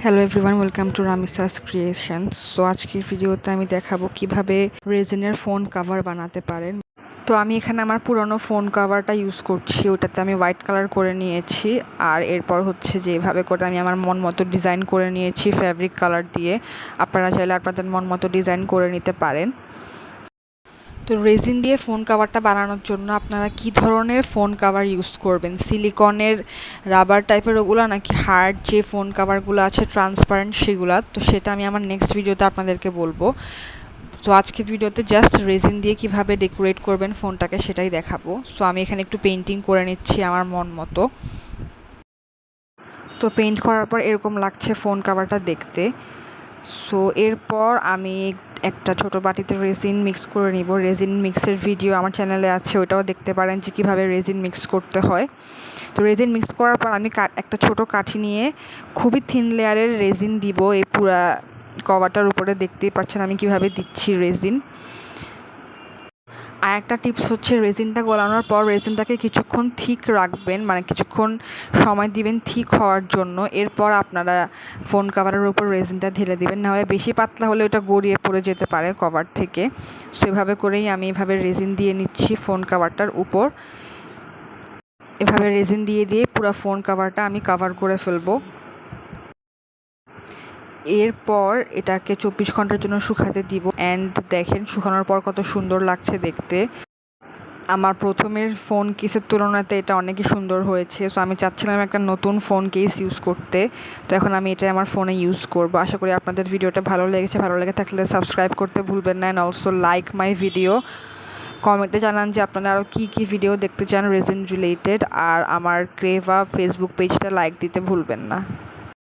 Hello everyone, welcome to Ramisa's creations. So আজকের ভিডিওতে আমি দেখাবো কিভাবে রেজিনের ফোন কভার বানাতে পারেন। তো আমি এখানে আমার পুরনো ফোন কভারটা ইউজ করছি, ওটাতে আমি হোয়াইট কালার করে নিয়েছি। আর এরপর হচ্ছে যে এভাবে করে আমি আমার মন মতো ডিজাইন করে নিয়েছি ফ্যাব্রিক কালার দিয়ে। আপনারা চাইলে আপনাদের মন মতো ডিজাইন করে নিতে পারেন। তো রেজিন দিয়ে ফোন কভারটা বানানোর জন্য আপনারা কি ধরনের ফোন কভার ইউজ করবেন, সিলিকনের, রাবার টাইপের ওগুলো, নাকি হার্ড যে ফোন কভারগুলো আছে ট্রান্সপারেন্ট সেগুলো, তো সেটা আমি আমার নেক্সট ভিডিওতে আপনাদেরকে বলবো। তো আজকের ভিডিওতে জাস্ট রেজিন দিয়ে কিভাবে ডেকোরেট করবেন ফোনটাকে সেটাই দেখাবো। সো আমি এখানে একটু পেইন্টিং করে নিচ্ছি আমার মন মতো। তো পেইন্ট করার পর এরকম লাগছে ফোন কভারটা দেখতে। সো এরপর আমি একটা ছোটো বাটিতে রেজিন মিক্স করে নিব। রেজিন মিক্সের ভিডিও আমার চ্যানেলে আছে, ওটাও দেখতে পারেন যে কীভাবে রেজিন মিক্স করতে হয়। তো রেজিন মিক্স করার পর আমি একটা ছোটো কাঠি নিয়ে খুবই থিন লেয়ারের রেজিন দিব এই পুরা কভারটার উপরে। দেখতেই পাচ্ছেন আমি কিভাবে দিচ্ছি রেজিন। আর একটা টিপস হচ্ছে, রেজিনটা গলানোর পর রেজিনটাকে কিছুক্ষণ থিক রাখবেন, মানে কিছুক্ষণ সময় দিবেন থিক হওয়ার জন্য। এরপর আপনারা ফোন কভারের উপর রেজিনটা ঢেলে দিবেন, নাহলে বেশি পাতলা হলে ওটা গড়িয়ে পড়ে যেতে পারে কভার থেকে। সেভাবে করেই আমি এভাবে রেজিন দিয়ে নিচ্ছি ফোন কভারটার উপর। এভাবে রেজিন দিয়ে দিয়ে পুরো ফোন কভারটা আমি কভার করে ফেলবো। এরপর এটাকে 24 ঘন্টার জন্য শুকাতে দিব। অ্যান্ড দেখেন শুকানোর পর কত সুন্দর লাগছে দেখতে। আমার প্রথমের ফোন কেসের তুলনাতে এটা অনেকই সুন্দর হয়েছে। সো আমি চাচ্ছিলাম একটা নতুন ফোন কেস ইউজ করতে, তো এখন আমি এটা আমার ফোনে ইউজ করবো। আশা করি আপনাদের ভিডিওটা ভালো লেগেছে। ভালো লেগে থাকলে সাবস্ক্রাইব করতে ভুলবেন না, and also like my video. কমেন্টে জানান যে আপনারা আরও কী ভিডিও দেখতে চান রেজিন রিলেটেড। আর আমার ক্রেভা ফেসবুক পেজটা লাইক দিতে ভুলবেন না।